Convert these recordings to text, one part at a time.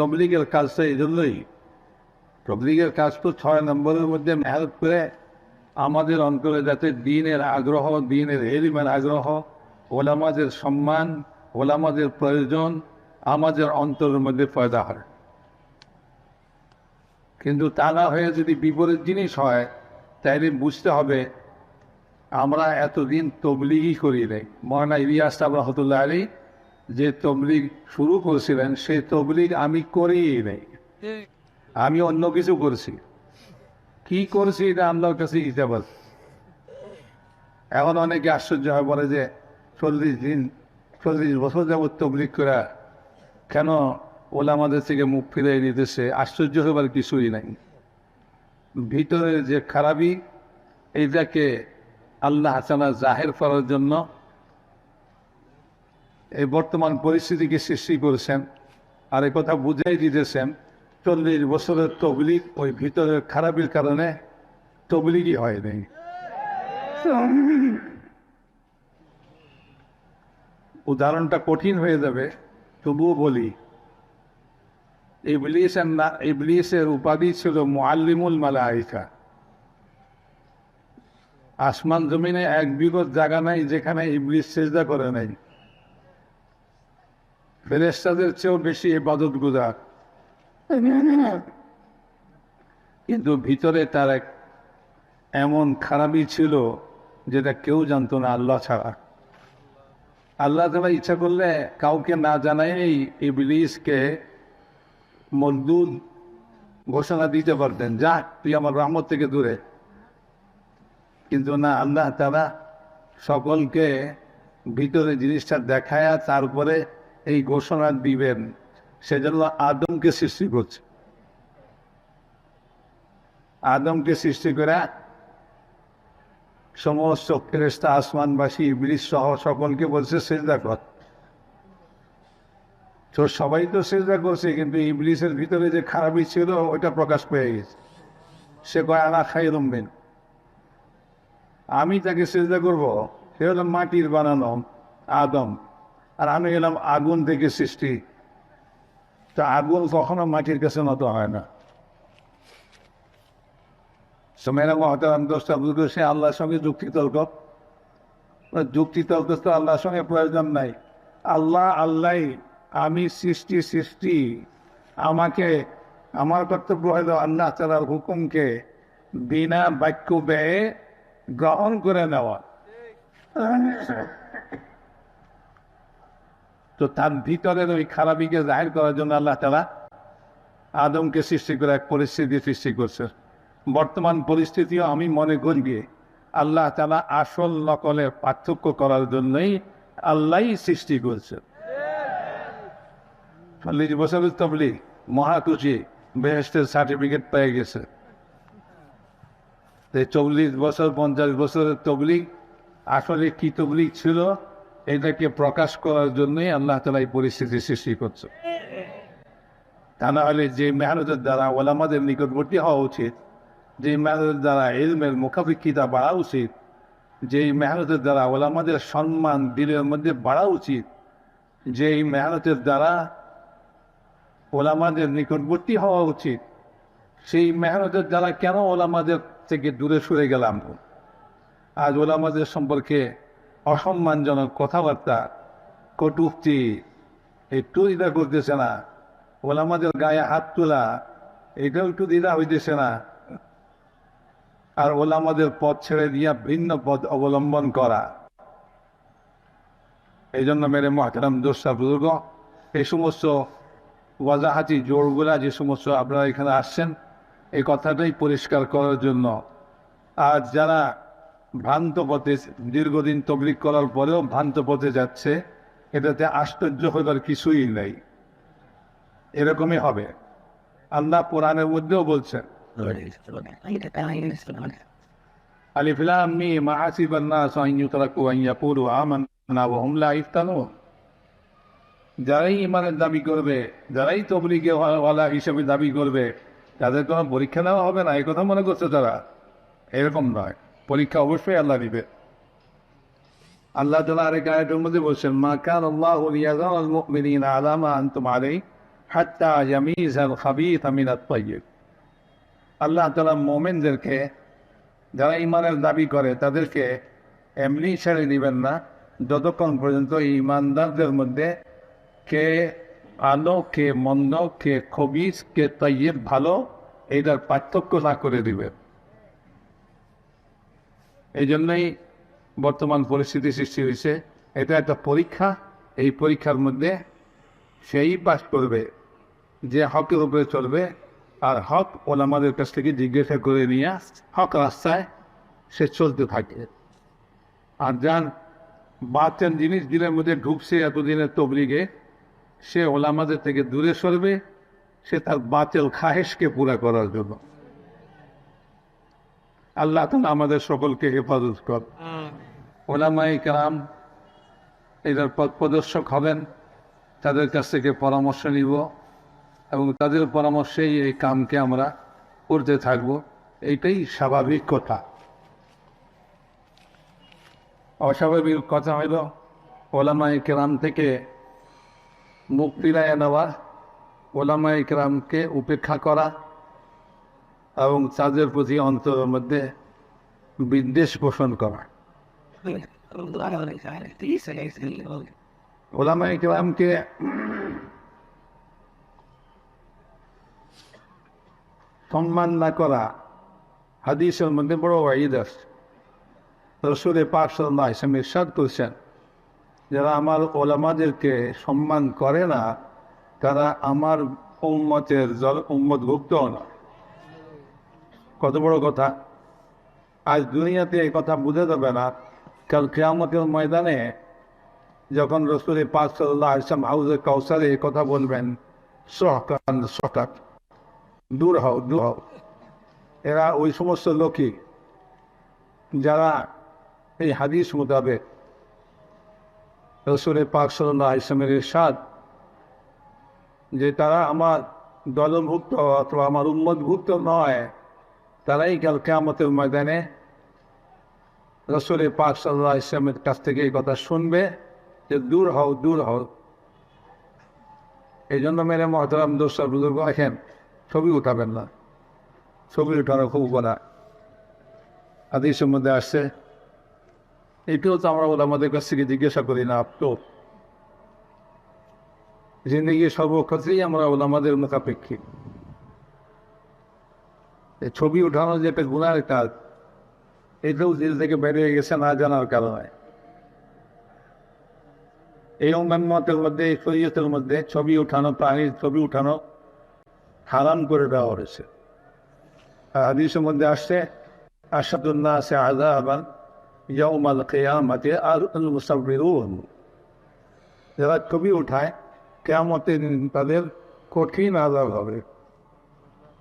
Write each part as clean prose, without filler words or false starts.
তবলিগের কাজটা এই জন্যই, তবলিগের কাজ তো 6 নম্বরের মধ্যে মেহনত করে আমাদের অন্তরে যাতে দ্বীনের আগ্রহ, দ্বীনের ইলমের আগ্রহ, ওলামাদের সম্মান, ওলামাদের প্রয়োজন আমাদের অন্তরের মধ্যে পয়দা হয়। কিন্তু তা না হয়ে যদি বিপরীত জিনিস হয়, তাইলে বুঝতে হবে আমরা এতদিন তবলিগই করি নাই। মৌলানা ইলিয়াস রহমতুল্লাহ আলী যে তবলিগ শুরু করেছিলেন সেই তবলিগ আমি করিই নাই, আমি অন্য কিছু করছি। কি করছি এটা আল্লাহর কাছে দিতে পারি। এখন অনেকে আশ্চর্য হয়ে পড়ে যে 40 বছর যাবৎ তবলিগ করা কেন ওলামাদের থেকে মুখ ফিরিয়ে নিতেছে। আশ্চর্য হবার কিছুই নাই। ভিতরের যে খারাপি এইটাকে আল্লাহ তাআলা জাহের করার জন্য এই বর্তমান পরিস্থিতিকে সৃষ্টি করেছেন, আর এই কথা বুঝাই দিতেছেন 40 বছরের তবলিগ ওই ভিতরের খারাপির কারণে তবলিগই হয় নাই। উদাহরণটা কঠিন হয়ে যাবে, তবুও বলি। ইবলিসের উপাধি ছিল মুআল্লিমুল মালায়েকা। আসমান জমিনে এক বিগত জায়গা নাই যেখানে ইবলিস সিজদা করে নাই। ফেরেশতাদের চেয়েও বেশি ইবাদতগুজার, কিন্তু ভিতরে তার এক এমন খারাপই ছিল যেটা কেউ জানতো না আল্লাহ ছাড়া। আল্লাহ তাআলা ইচ্ছা করলে কাউকে না জানাই ইবলিসকে মরদুদ ঘোষণা দিতে পারতেন, যা তুই আমার রহমত থেকে দূরে। কিন্তু না, আল্লাহ তাআলা সকলকে ভিতরে জিনিসটা দেখায়া তারপরে এই ঘোষণা দিবেন। সেজন্য আদমকে সৃষ্টি করছে। আদমকে সৃষ্টি করে সমস্ত ফেরেশতা, আসমানবাসী, ইবলিস সহ সকলকে বলছে সিজদা কর। তো সবাই তো সিজদা করছে, কিন্তু ইবলিসের ভিতরে যে খারাপি ছিল ওইটা প্রকাশ পেয়ে গেছে। সে কয় আনা খায়রুম মিন, আমি তাকে সিজদা করব। সে হলো মাটির বানানো আদম, আর আমি এলাম আগুন থেকে সৃষ্টি। তা আগুন কখনো মাটির কাছে নত হয় না। মেয়েরা মহতারাম দোষটা বুঝলো, সে আল্লাহর সঙ্গে যুক্তিতর্ক তো আল্লাহর সঙ্গে প্রয়োজন নাই। আল্লাহ আমি সৃষ্টি, আমাকে আমার কর্তব্য হলো আল্লাহ তাআলার হুকুমকে বিনা বাক্য ব্যয়ে গ্রহণ করে নেওয়া। তো তার ভিতরের ওই খারাপিকে জাহির করার জন্য আল্লাহ তাআলা আদমকে সৃষ্টি করে এক পরিস্থিতি সৃষ্টি করছে। বর্তমান পরিস্থিতিও আমি মনে করি আল্লাহ তাআলা আসল নকলের পার্থক্য করার জন্যই আল্লাহই সৃষ্টি করছে। 40 বছরের তবলিগ মহাকুচি বেহেশতের সার্টিফিকেট পেয়ে গেছে। 40 বছর 50 বছরের তবলিগ আসলে কি তবলিগ ছিল এটাকে প্রকাশ করার জন্যই আল্লাহ তাআলা এই পরিস্থিতি সৃষ্টি করছে। তা না হলে যে মেহনতের দ্বারা ওলামাদের নিকটবর্তী হওয়া উচিত, যে মেহনতের দ্বারা ইলমের মুখাপেক্ষিতা বাড়া উচিত, যে মেহনতের দ্বারা ওলামাদের সম্মান দিলের মধ্যে বাড়া উচিত, যেই মেহনতের দ্বারা ওলামাদের নিকটবর্তী হওয়া উচিত, সেই মেহনতের দ্বারা কেন ওলামাদের থেকে দূরে সরে গেলাম? আজ ওলামাদের সম্পর্কে অসম্মানজনক কথাবার্তা, কটূক্তি একটু দ্বিধা করতেছে না। ওলামাদের গায়ে হাত তোলা এটাও একটু দ্বিধা হইতেছে না। আর ওলামাদের পথ ছেড়ে দিয়া ভিন্ন পথ অবলম্বন করা। এই জন্য মেরে মহতারাম দোস্তা বুজুর্গ, এই সমস্ত ওয়াজাহাতি জোরগুলা যে সমস্ত আপনারা এখানে আসছেন, এই কথাটাই পরিষ্কার করার জন্য। আর যারা ভ্রান্ত পথে দীর্ঘদিন তবলিগ করার পরেও ভ্রান্ত পথে যাচ্ছে, এটাতে আশ্চর্য হবার কিছুই নেই। এরকমই হবে। আল্লাহ কোরআনের মধ্যেও বলছেন, আলিফ লাম মিম হাসিবান নাস আন ইউতরাকু আন ইয়াকুলু আমান্না ওয়া হুম লা ইফতানুন। যারাই ইমানের দাবি করবে, যারাই তবলিগে ওয়ালা হিসেবে দাবি করবে, তাদের কোনো পরীক্ষা নেওয়া হবে না, এই কথা মনে করছে তারা। এরকম নয়, পরীক্ষা অবশ্যই আল্লাহ দিবে। আল্লাহ তাআলা আরেক আয়াতের মধ্যে বলছেন, মা কানা আল্লাহু লিয়াযারাল মুমিনিনা আলা মা আনতুম আলাইহি হাত্তা ইয়ামিজাল খাবিথা মিনাত তাইয়্যিব। আল্লাহ তাআলা মুমিনদেরকে, যারা ঈমানের দাবি করে, তাদেরকে এমনি ছেড়ে দিবেন না যতক্ষণ পর্যন্ত ঈমানদারদের মধ্যে কে আলো, কে মন্দ, কে খবিস, কে তাইয়্যিব ভালো, এইটার পার্থক্য না করে দিবেন। এই জন্যই বর্তমান পরিস্থিতি সৃষ্টি হয়েছে। এটা একটা পরীক্ষা। এই পরীক্ষার মধ্যে সেই পাস করবে যে হকের উপরে চলবে, আর হক ওলামাদের কাছ থেকে জিজ্ঞাসা করে নিয়ে হক রাস্তায় সে চলতে থাকে। আর যার বাতেন জিনিস দিনের মধ্যে ঢুকছে এতদিনের তবলিগে, সে ওলামাদের থেকে দূরে সরবে, সে তার বাতেল খাহেশকে পুরা করার জন্য। আল্লাহ তাআলা আমাদের সকলকে হেফাজত কর। ওলামায়ে কেরাম এটার পথ প্রদর্শক হবেন, তাদের কাছ থেকে পরামর্শ নিব এবং তাদের পরামর্শেই এই কামকে আমরা করতে থাকব। এইটাই স্বাভাবিক কথা। অস্বাভাবিক কথা হইল ওলামায়ে কেরাম থেকে মুখ ফিরাইয়া নেওয়া, ওলামায়ে কেরামকে উপেক্ষা করা এবং তাদের প্রতি অন্তরের মধ্যে বিদ্বেষ পোষণ করা। ওলামায়ে কেরামকে সম্মান না করা হাদিসের মধ্যে বড় ওয়াইদ আছে। রাসূল পাক সাল্লাল্লাহু আলাইহি ওয়াসাল্লাম ইরশাদ করেছেন, যারা আমার ওলামাদেরকে সম্মান করে না তারা আমার উম্মতের উম্মতভুক্ত না। কত বড় কথা! আজ দুনিয়াতে এই কথা বুঝে যাবে না, কাল কিয়ামতের ময়দানে যখন রাসূল পাক সাল্লাল্লাহু আলাইহি ওয়াসাল্লাম হাউজে কাউসারে এই কথা বলবেন, সহকান সহকান, দূর হও দূর হও। এরা ওই সমস্ত লোকই যারা এই হাদিস মোতাবেক রাসূল পাক সাল্লাল্লাহু আলাইহি ওয়াসাল্লামের ইরশাদ যে তারা আমার দলভুক্ত অথবা আমার উম্মতভুক্ত নয়, তারাই কাল কিয়ামতের ময়দানে রাসূল পাক সাল্লাল্লাহু আলাইহি ওয়াসাল্লামের কাছ থেকে এই কথা শুনবে যে দূর হও দূর হও। এই জন্য মেরে মহতারাম দোস্ত বুজুর্গ, দেখেন ছবি উঠাবেন না, ছবি উঠানো খুব বলা হাদিসের মধ্যে আসছে। এটাও তো আমরা ওলামাদের কাছ থেকে জিজ্ঞাসা করি না। তো জিন্দগির সর্বক্ষেত্রেই আমরা ওলামাদের মুখাপেক্ষী। ছবি উঠানো যে একটা গুনার কাজ, এটাও দিল থেকে বেরিয়ে গেছে না জানার কারণে। এই উম্মতের মধ্যে, এই শরীয়তের মধ্যে ছবি উঠানো, প্রাণীর ছবি উঠানো হারাম করে দেওয়া হয়েছে। হাদিসের মধ্যে আসছে, আশাদুন নাসি আযাবান ইয়াউমাল কিয়ামাতি আল মুসাব্বিরুন। যারা ছবি উঠায় কিয়ামতের দিন তাদের কঠিন আযাব হবে।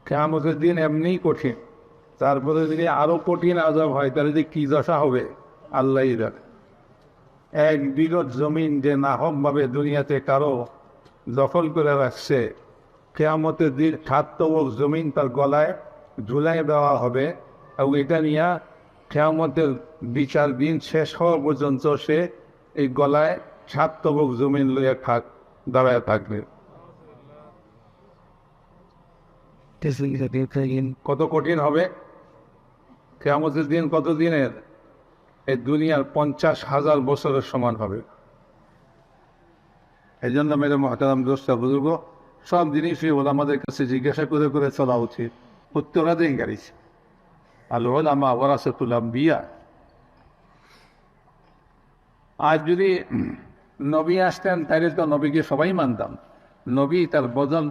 কিয়ামতের দিন এমনিই কঠিন, তারপরে যদি আরো কঠিন আযাব হয় তাহলে যে কি দশা হবে আল্লাহই জানে। এক বিগত জমিন যে নাহকভাবে দুনিয়াতে কারো দখল করে রাখছে, কিয়ামতের দিন খাদ্যবক জমিন তার গলায় ঝুলাই দেওয়া হবে এবং এটা নিয়ে কিয়ামতের বিচার দিন শেষ হওয়া পর্যন্ত সে এই গলায় খাদ্যবক জমিন লইয়া দাঁড়ায় থাকবে। কত কঠিন হবে কিয়ামতের দিন! কত দিনের? এই দুনিয়ার 50,000 বছরের সমান হবে। এই জন্য মেরে মহতারাম দোস্ত বুজুর্গ, সব জিনিসই ওলামাদের কাছে জিজ্ঞাসা করে করে চলা উচিত। উত্তরাধিকারী আল উলামা ওয়ারাসাতুল আম্বিয়া। আজ যদি নবী আসতেন তাহলে তো নবীকে সবাই মানতাম। নবী তার বদল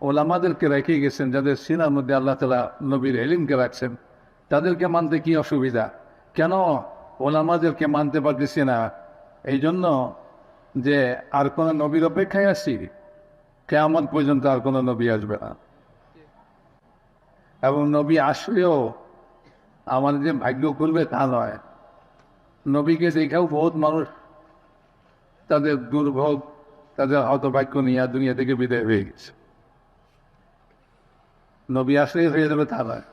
ওলামাদেরকে রেখে গেছেন, যাদের সিনার মধ্যে আল্লাহ তাআলা নবীর ইলমকে রাখছেন। তাদেরকে মানতে কি অসুবিধা? কেন ওলামাদেরকে মানতে পারতেছি না? এই জন্য যে আর কোনো নবীর অপেক্ষায় আছি, কিয়ামত পর্যন্ত আর কোনো নবী আসবে না। এবং নবী আসলেও আমাদের যে ভাগ্য করবে তা নয়। নবীকে দেখেও বহুত মানুষ তাদের দুর্ভোগ, তাদের হতভাগ্য নিয়ে দুনিয়া থেকে বিদায় হয়ে গেছে। নবী আসলেই হয়ে যাবে তা নয়।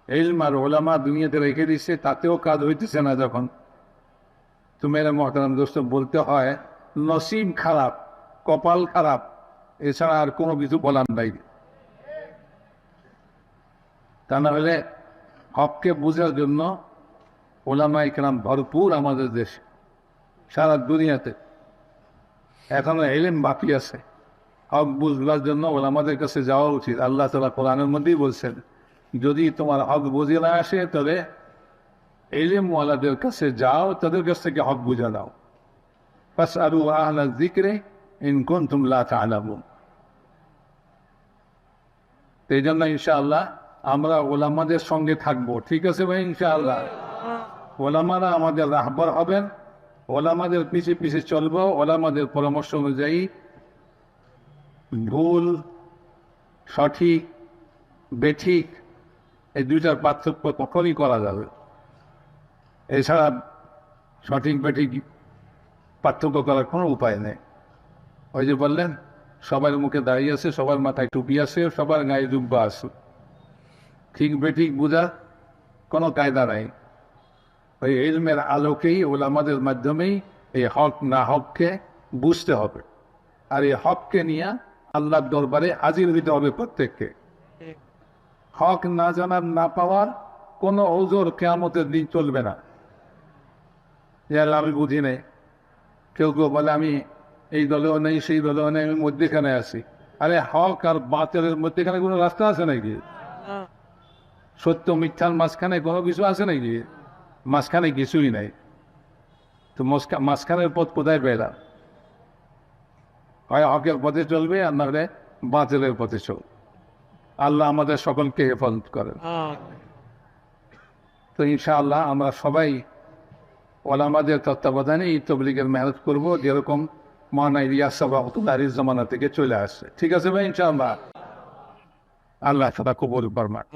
ইলম আর ওলামা দুনিয়াতে রেখে দিচ্ছে, তাতেও কাজ হইতেছে না। যখন তুমি এরা মহতারাম দোস্ত বলতে হয় নসিব খারাপ, কপাল খারাপ, এছাড়া আর কোনো কিছু বলার নাই। তা না হলে হককে বোঝার জন্য ওলামায়ে কেরাম ভরপুর আমাদের দেশে, সারা দুনিয়াতে। এখনো ইলম বাকি আছে। হক বুঝবার জন্য ওলামাদের কাছে যাওয়া উচিত। আল্লাহ তাআলা কোরআনের মধ্যেই বলছেন, যদি তোমার হক বুঝে না আসে তবে ইলমওয়ালাদের কাছে যাও, তাদের কাছ থেকে হক বুঝে নাও। ফাসআলু আহলা যিকরি ইন কুনতুম লা তা'লামুন। এই জন্য ইনশাআল্লাহ আমরা ওলামাদের সঙ্গে থাকবো। ঠিক আছে ভাই? ইনশাআল্লাহ ওলামারা আমাদের রাহবার হবেন, ওলামাদের পিছে পিছে চলবো, ওলামাদের পরামর্শ অনুযায়ী ভুল সঠিক বেঠিক এই দুইটার পার্থক্য কখনই করা যাবে। এছাড়া সঠিক বেঠিক পার্থক্য করার কোনো উপায় নেই। ওই যে বললেন, সবার মুখে দাঁড়িয়ে আছে, সবার মাথায় টুপি আছে, সবার গায়ে জুব্বা আছে, ঠিক বেঠিক বোঝার কোনো কায়দা নাই। ওই ইলমের আলোকেই ওলামাদের মাধ্যমেই এই হক না হককে বুঝতে হবে। আর এই হককে নিয়ে আল্লাহর দরবারে হাজির হইতে হবে প্রত্যেককে। হক না জানার না পাওয়ার কোনো ওজোর কিয়ামতের দিন চলবে না। যে আমি বুঝি নেই, কেউ কেউ বলে আমি এই দলেও নেই সেই দলেও নেই, আমি মধ্যেখানে আছি। আরে হক আর বাতিলের মধ্যেখানে কোনো রাস্তা আছে নাকি? সত্য মিথ্যার মাঝখানে কোনো কিছু আছে নাকি? মাঝখানে কিছুই নাই। তো মাঝখানের পথ কোথায় পেলাম? হয় হকের পথে চলবে, আর না হলে বাতিলের পথে চলবে। আল্লাহ আমাদের সকলকে হেফাজত করেন। তো ইনশাআল্লাহ আমরা সবাই ওলামাদের তত্ত্বাবধানে এই তবলিগের মেহনত করবো, যেরকম মাওলানা ইলিয়াস সাহেব রাহমাতুল্লাহির জামানা থেকে চলে আসছে। ঠিক আছে ভাই? ইনশাআল্লাহ আল্লাহ তাআলা কবুল ফরমান।